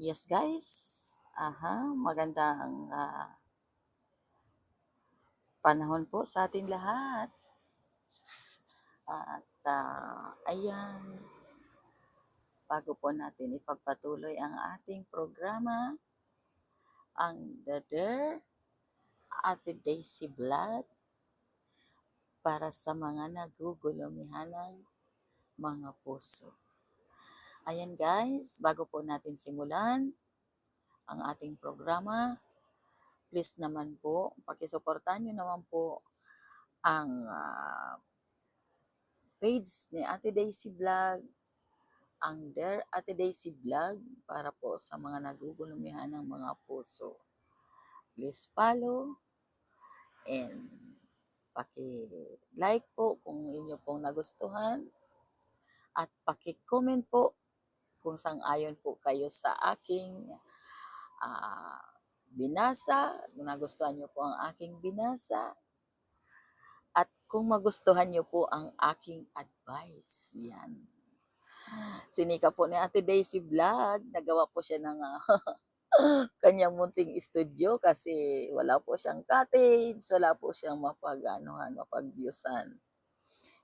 Yes, guys. Magandang panahon po sa ating lahat. Ayan, bago po natin ipagpatuloy ang ating programa, ang The Dear Ate Daisy Vlog para sa mga nagugulumihanang mga puso. Ayan guys, bago po natin simulan ang ating programa, please naman po, pakisuportahan nyo naman po ang page ni Ate Daisy Vlog, ang Dear Ate Daisy Vlog para po sa mga nagugulumihan ng mga puso. Please follow and paki-like po kung inyo pong nagustuhan at paki-comment po kung sang-ayon po kayo sa aking binasa, kung nagustuhan nyo po ang aking binasa, at kung magustuhan nyo po ang aking advice. Yan. Sinika po ni Ate Daisy Vlog, nagawa po siya ng kanyang munting studio kasi wala po siyang cottage, wala po siyang mapag-viewsan.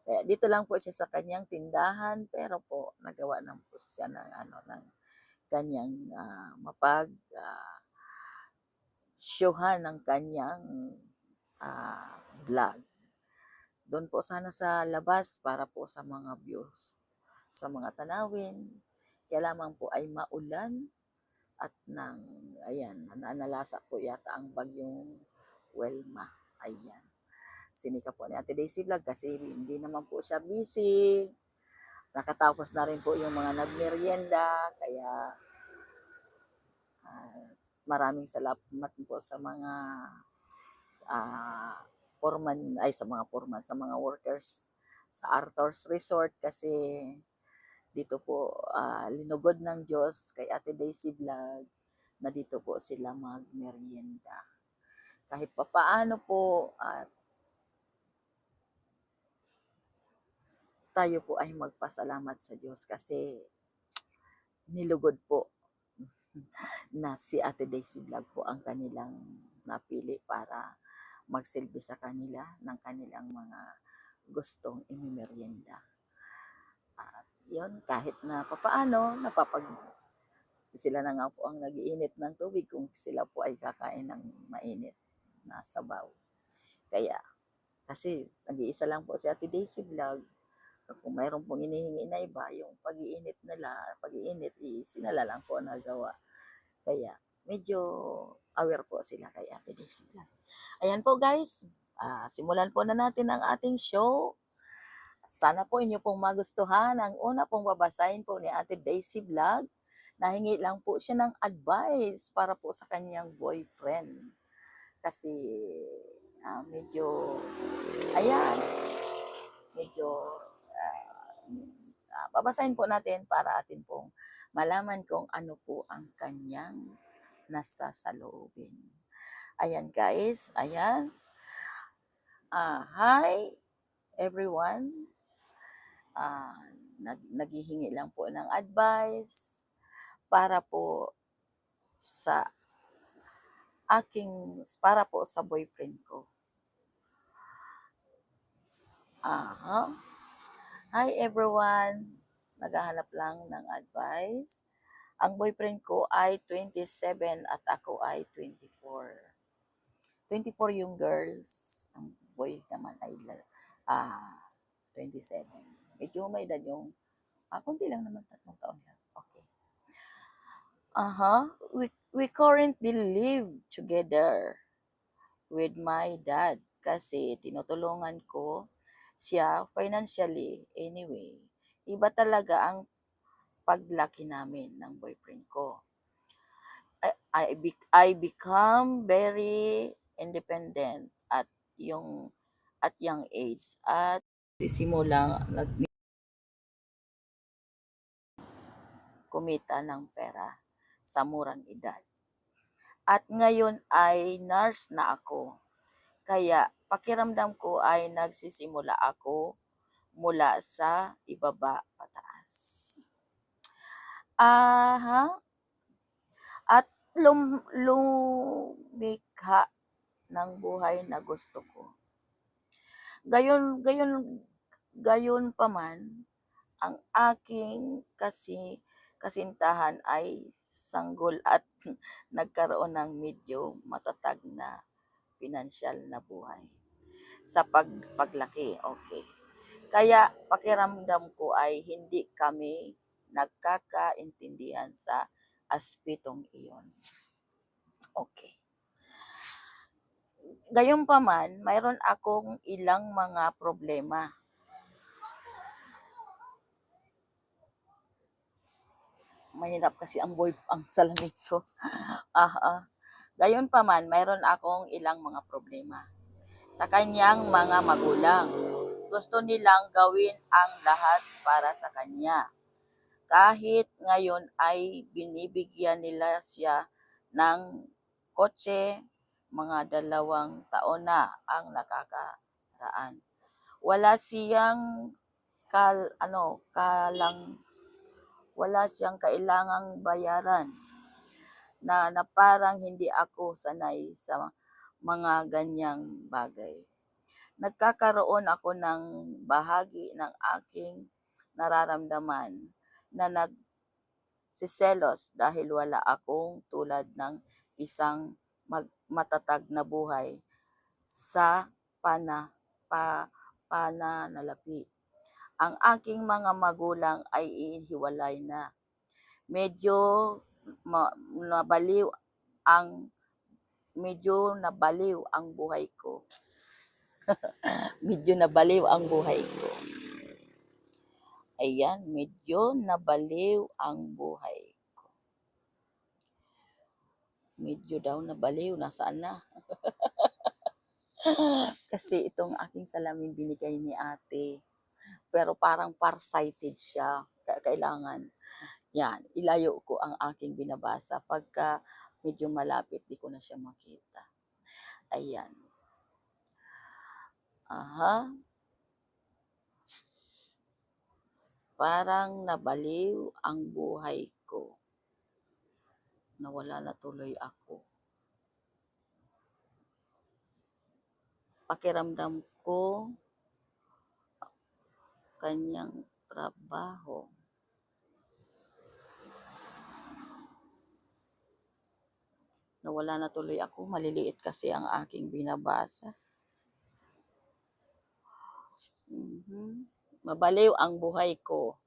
Kaya dito lang po siya sa kanyang tindahan, pero po nagawa lang po siya ng kanyang showhan ng kanyang vlog. Doon po sana sa labas para po sa mga views, sa mga tanawin. Kaya lamang po ay maulan at nanalasa po yata ang bagyong Welma. Ayan. Sinika po ni Ate Daisy Vlog kasi hindi naman po siya busy. Nakatapos na rin po yung mga nagmerienda. Kaya maraming salamat po sa mga sa mga workers sa Arthur's Resort kasi dito po linugod ng Diyos kay Ate Daisy Vlog na dito po sila magmerienda. Kahit papaano po at tayo po ay magpasalamat sa Diyos kasi nilugod po na si Ate Daisy Vlog po ang kanilang napili para magsilbi sa kanila ng kanilang mga gustong imimerienda. At yun, kahit na papaano, sila na nga po ang nag-iinit ng tubig kung sila po ay kakain ng mainit na sabaw. Kaya, kasi nag-iisa lang po si Ate Daisy Vlog, kung mayroon pong inihingi na iba, yung pag-iinit, sinala lang po nagawa. Kaya, medyo aware po sila kay Ate Daisy Vlog. Ayan po guys, simulan po na natin ang ating show. Sana po inyo pong magustuhan. Ang una pong babasahin po ni Ate Daisy Vlog, nahingi lang po siya ng advice para po sa kanyang boyfriend. Kasi medyo babasahin po natin para atin pong malaman kung ano po ang kanyang nasasaloobin. Ayan guys, ayan. Hi everyone. Naghihingi lang po ng advice para po sa boyfriend ko. Hi everyone. Naghahanap lang ng advice. Ang boyfriend ko ay 27 at ako ay 24. 24 yung girls. Ang boy naman ay 27. Medyo may edad yung kunti lang naman, 3 taon lang. Okay. We currently live together with my dad kasi tinutulungan ko siya financially anyway. Iba talaga ang paglaki namin ng boyfriend ko. I become very independent at young age at simula kumita ng pera sa murang edad. At ngayon ay nurse na ako. Kaya pakiramdam ko ay nagsisimula ako mula sa ibaba pataas. at lumikha ng buhay na gusto ko. Gayon gayon gayon pa man, ang aking kasintahan ay sanggol at nagkaroon ng medyo matatag na pinansyal na buhay sa paglaki. Okay. Kaya pakiramdam ko ay hindi kami nagkakaintindihan sa aspetong iyon. Okay. Gayunpaman, mayroon akong ilang mga problema. Mahirap kasi ang salamin ko. Gayunpaman, mayroon akong ilang mga problema sa kanyang mga magulang. Gusto nilang gawin ang lahat para sa kanya. Kahit ngayon ay binibigyan nila siya ng kotse, mga 2 taon na ang nakakaraan. Wala siyang wala siyang kailangang bayaran na parang hindi ako sanay sa mga ganyang bagay. Nagkakaroon ako ng bahagi ng aking nararamdaman na nagsiselos dahil wala akong tulad ng isang matatag na buhay sa pananalapi. Ang aking mga magulang ay ihiwalay na. Medyo nabaliw ang buhay ko. Medyo nabaliw ang buhay ko. Ayan, medyo nabaliw ang buhay ko. Medyo daw nabaliw, nasaan na? Kasi itong aking salamin binigay ni ate. Pero parang farsighted siya. Kailangan, yan, ilayo ko ang aking binabasa. Pagka medyo malapit, di ko na siya makita. Ayan. Aha. Parang nabaliw ang buhay ko. Nawala na tuloy ako. Pakiramdam ko kanyang trabaho. Nawala na tuloy ako. Maliliit kasi ang aking binabasa. Mabaliw ang buhay ko.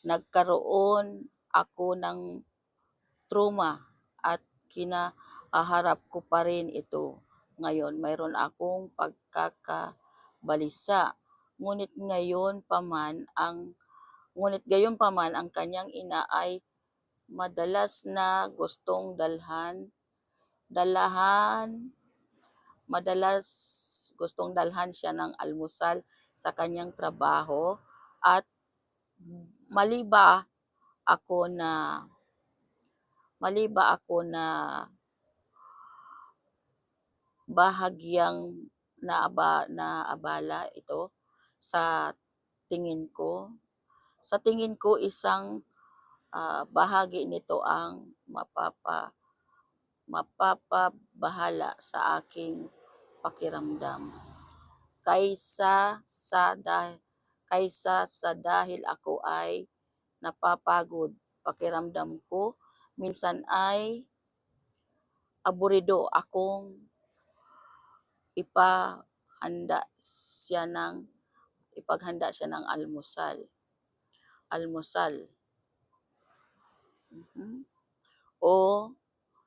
Nagkaroon ako ng trauma at kinaharap ko pa rin ito. Ngayon, mayroon akong pagkakabalisa. Ngunit gayon pa man ang kanyang ina ay madalas na gustong madalas gustong dalhan siya ng almusal sa kanyang trabaho at mali ba ako na bahagyang naabala ito sa tingin ko. Sa tingin ko isang bahagi nito ang mapapabahala sa aking pakiramdam kaysa sa dahil ako ay napapagod. Pakiramdam ko minsan ay aburido akong ipaghanda siya ng almusal o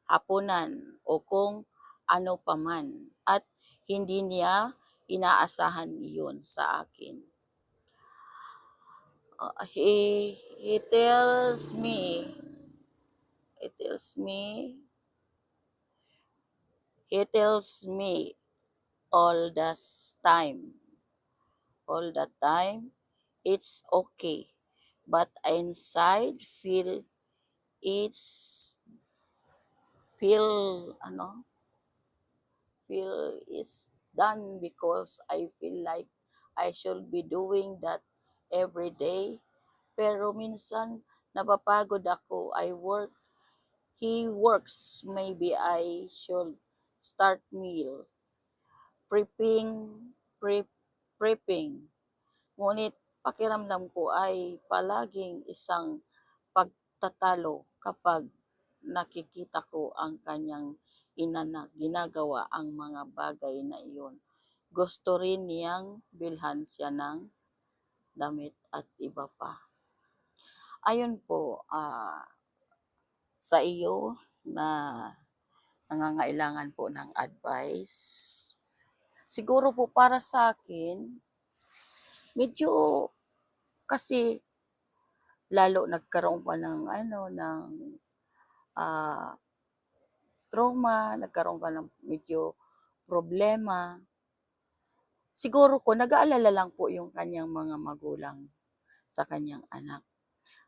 hapunan o kung ano paman at hindi niya inaasahan iyon sa akin. He tells me all the time it's okay, but inside feel it's done because I feel like I should be doing that every day. Pero minsan napapagod ako. I work he works, maybe I should start meal prepping, prep, prepping. Ngunit pakiramdam ko ay palaging isang pagtatalo kapag nakikita ko ang kanyang ina na ginagawa ang mga bagay na iyon. Gusto rin niyang bilhan siya ng damit at iba pa. Ayon po, sa iyo na nangangailangan po ng advice, siguro po para sa akin, medyo kasi lalo nagkaroon pa ng ah, trauma, nagkaroon ka ng medyo problema. Siguro po nag-aalala lang po yung kanyang mga magulang sa kanyang anak.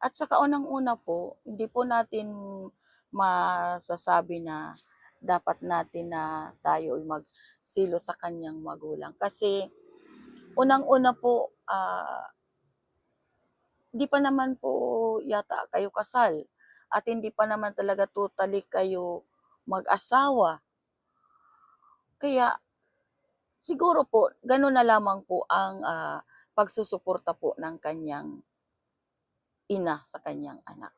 At sa kaunang-una po, hindi po natin masasabi na dapat natin na tayo ay magsilo sa kanyang magulang. Kasi unang-una po, hindi pa naman po yata kayo kasal at hindi pa naman talaga totally kayo mag-asawa. Kaya siguro po, gano'n na lamang po ang pagsusuporta po ng kanyang ina sa kanyang anak.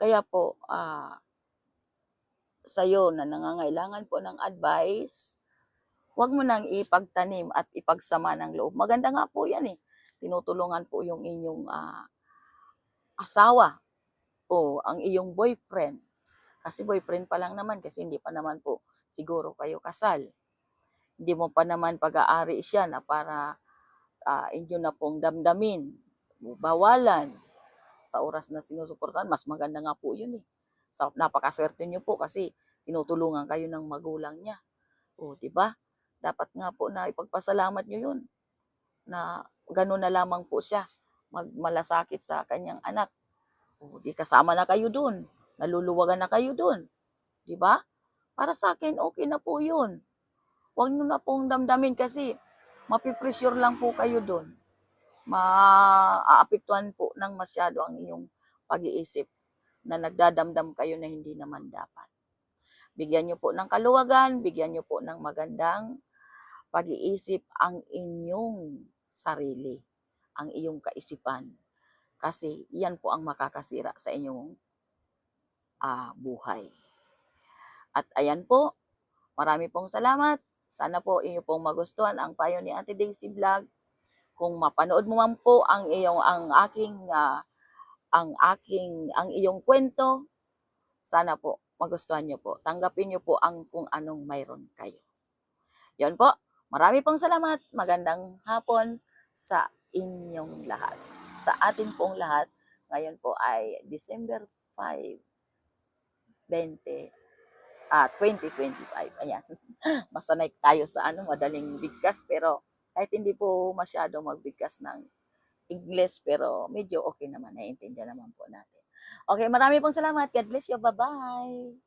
Kaya po, sa'yo na nangangailangan po ng advice, huwag mo nang ipagtanim at ipagsama ng loob. Maganda nga po yan eh. Tinutulungan po yung inyong asawa o ang iyong boyfriend. Kasi boyfriend pa lang naman kasi hindi pa naman po siguro kayo kasal. Hindi mo pa naman pag-aari siya na para inyo na pong damdamin, bawalan sa oras na sinusuportahan. Mas maganda nga po yun eh. Napakaswerte niyo po kasi tinutulungan kayo ng magulang niya. O, di ba? Dapat nga po na ipagpasalamat niyo yun na gano'n na lamang po siya magmalasakit sa kanyang anak. O, di kasama na kayo dun. Naluluwagan na kayo dun. Di ba? Para sa akin, okay na po yun. Huwag nyo na pong damdamin kasi mapipressure lang po kayo dun. Maaapektuhan po ng masyado ang inyong pag-iisip na nagdadamdam kayo na hindi naman dapat. Bigyan nyo po ng kaluwagan, bigyan nyo po ng magandang pag-iisip ang inyong sarili, ang iyong kaisipan. Kasi yan po ang makakasira sa inyong buhay. At ayan po, marami pong salamat. Sana po inyo pong magustuhan ang payo ni Ate Daisy Vlog. Kung mapanood mo man po ang iyong kwento, sana po magustuhan niyo po. Tanggapin niyo po ang kung anong mayroon kayo. Yan po. Marami pong salamat. Magandang hapon sa inyong lahat. Sa atin pong lahat, ngayon po ay December 5, 2025. Ayan. Masanay tayo sa madaling bigkas pero kahit hindi po masyado magbigkas ng English pero medyo okay naman, naiintindihan naman po natin. Okay, marami pong salamat. God bless you. Bye-bye.